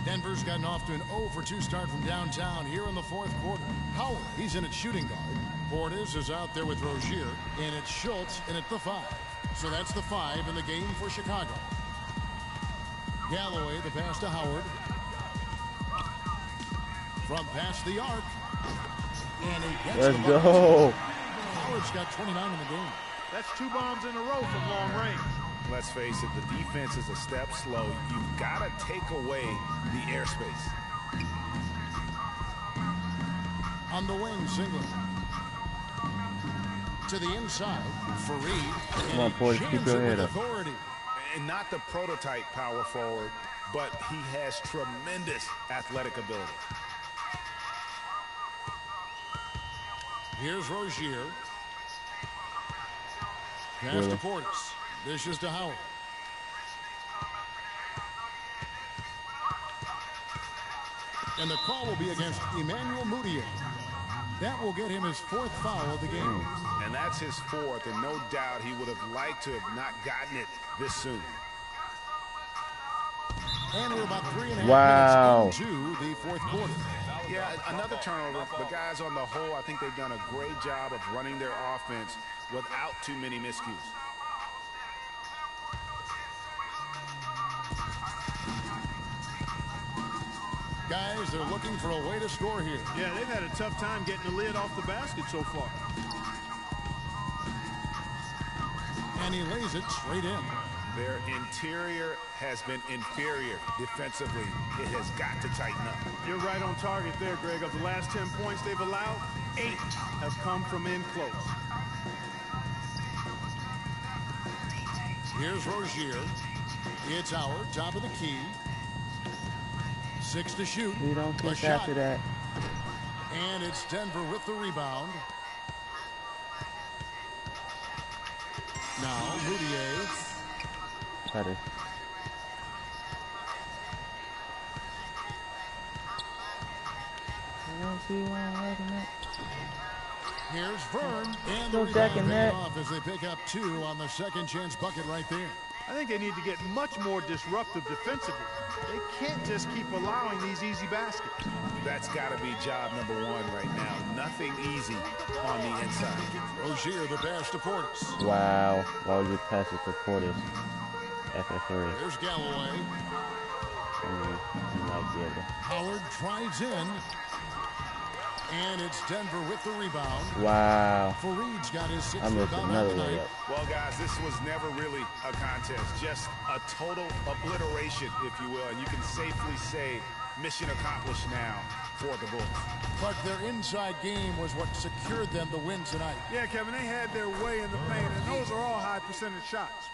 Denver's gotten off to an 0-for-2 start from downtown here in the 4th quarter. Howard, he's in at shooting guard. Portis is out there with Rozier. And it's Schultz in at the 5. So that's the 5 in the game for Chicago. Galloway, the pass to Howard. From past the arc. And he gets Let's the go. Howard's got 29 in the game. That's 2 bombs in a row from long range. Let's face it, the defense is a step slow. You've got to take away the airspace. On the wing, Singleton. To the inside, Fareed. Come on, Portis, keep your head up. Authority. And not the prototype power forward, but he has tremendous athletic ability. Here's Rozier. Pass to Portis. Dishes to Howard. And the call will be against Emmanuel Mudiay. That will get him his 4th foul of the game. And that's his 4th, and no doubt he would have liked to have not gotten it this soon. And we're about 3.5 minutes into the 4th quarter. Yeah, another turnover. The guys on the whole, I think they've done a great job of running their offense without too many miscues. Guys, they're looking for a way to score here. Yeah, they've had a tough time getting the lid off the basket so far. And he lays it straight in. Their interior has been inferior defensively. It has got to tighten up. You're right on target there, Greg. Of the last 10 points they've allowed, 8 have come from in close. Here's Rozier. It's Howard, top of the key. 6 to shoot. We don't kick after that. And it's Denver with the rebound. Now, Mudiay. Better. Here's Vern. And Go the second rebound net. off as they pick up 2 on the second chance bucket right there. I think they need to get much more disruptive defensively. They can't just keep allowing these easy baskets. That's got to be job number 1 right now. Nothing easy on the inside. Rozier, the pass to Portis. Wow. Why would you pass it to Portis? FF3. Here's Galloway. He might be able to. Howard drives in. And it's Denver with the rebound. Wow. Fareed's got his 6th I missed rebound another of the night. layup. Well, guys, this was never really a contest. Just a total obliteration, if you will. And you can safely say mission accomplished now for the Bulls. But their inside game was what secured them the win tonight. Yeah, Kevin, they had their way in the paint, and those are all high percentage shots.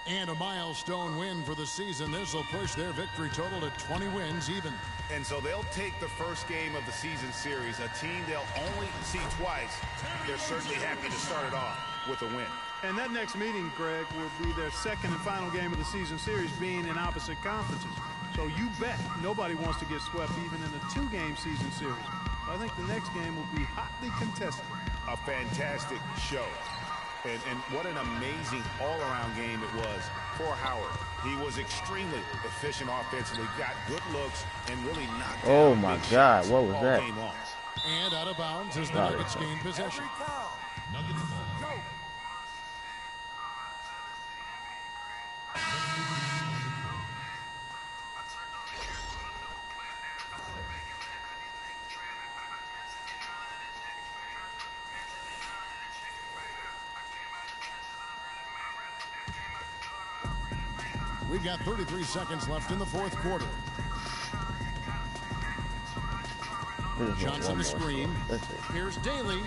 And a milestone win for the season. This will push their victory total to 20 wins even. And so they'll take the first game of the season series, a team they'll only see twice. They're certainly happy to start it off with a win. And that next meeting, Greg, will be their second and final game of the season series, being in opposite conferences. So you bet nobody wants to get swept even in a 2-game season series. I think the next game will be hotly contested. A fantastic show. And what an amazing all-around game it was for Howard. He was extremely efficient offensively, got good looks, and really knocked down Oh my big God, shots what was all that? game long. And out of bounds as the Nuggets gain possession. Nuggets ball. We've got 33 seconds left in the fourth quarter. Johnson the screen. Here's Daly.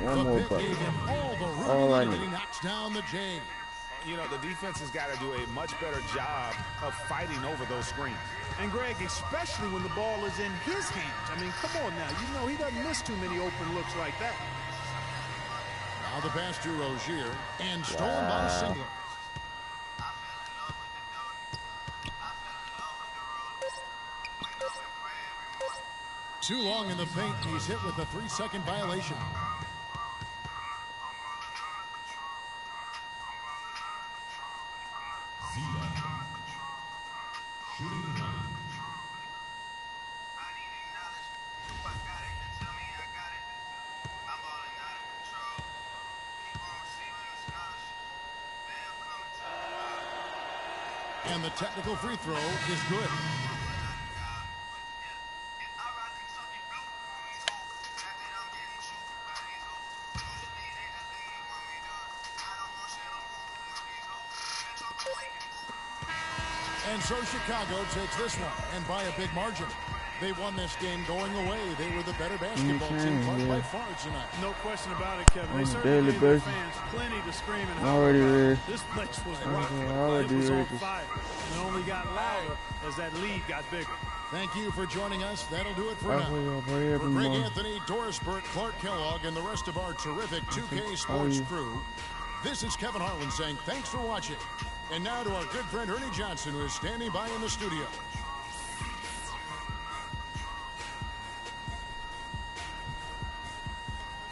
The pick gave him all the room, and he knocks down the J. You know, the defense has got to do a much better job of fighting over those screens. And Greg, especially when the ball is in his hands. I mean, come on now. You know he doesn't miss too many open looks like that. Now the pass to Rozier, and stolen by Singler. Too long in the paint. He's hit with a 3-second violation. And the technical free throw is good. And so Chicago takes this one, and by a big margin. They won this game going away. They were the better basketball team by far tonight. No question about it, Kevin. They certainly gave their fans plenty to scream and holler. This place was rocking. It was on fire. And it only got louder as that lead got bigger. Thank you for joining us. That'll do it for now. For Greg Anthony, Doris Burke, Clark Kellogg, and the rest of our terrific 2K Sports crew, this is Kevin Harlan saying thanks for watching. And now to our good friend Ernie Johnson, who is standing by in the studio.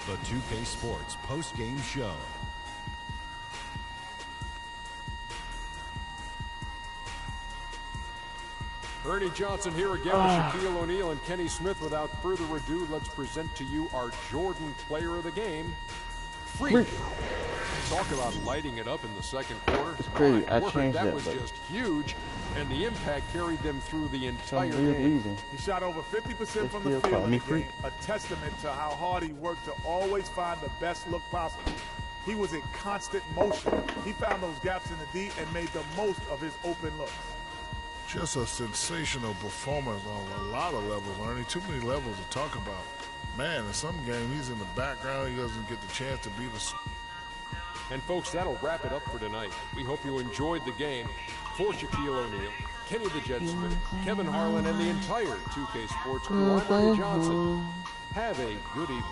The 2K Sports post-game show. Ernie Johnson here again with Shaquille O'Neal and Kenny Smith. Without further ado, let's present to you our Jordan Player of the Game, Freak. Talk about lighting it up in the second quarter. It's crazy. I changed that was just huge, and the impact carried them through the entire game. He shot over 50% from the field in the game, a testament to how hard he worked to always find the best look possible. He was in constant motion. He found those gaps in the D and made the most of his open looks. Just a sensational performance on a lot of levels, Ernie. Too many levels to talk about. Man, in some game, he's in the background. He doesn't get the chance to be the... And folks, that'll wrap it up for tonight. We hope you enjoyed the game. For Shaquille O'Neal, Kenny the Jet Smith, Kevin Harlan, and the entire 2K Sports crew, I'm Ernie Johnson. Have a good evening.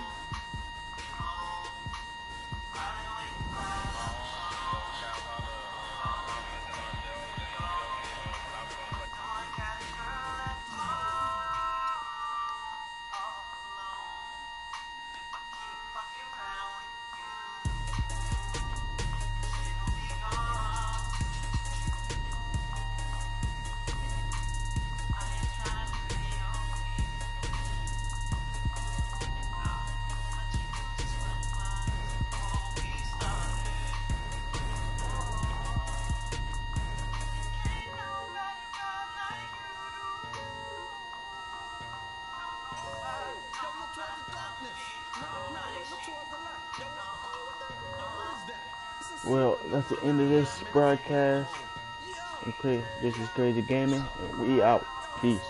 Well, that's the end of this broadcast. Okay, this is Crazy Gaming, and we out. Peace.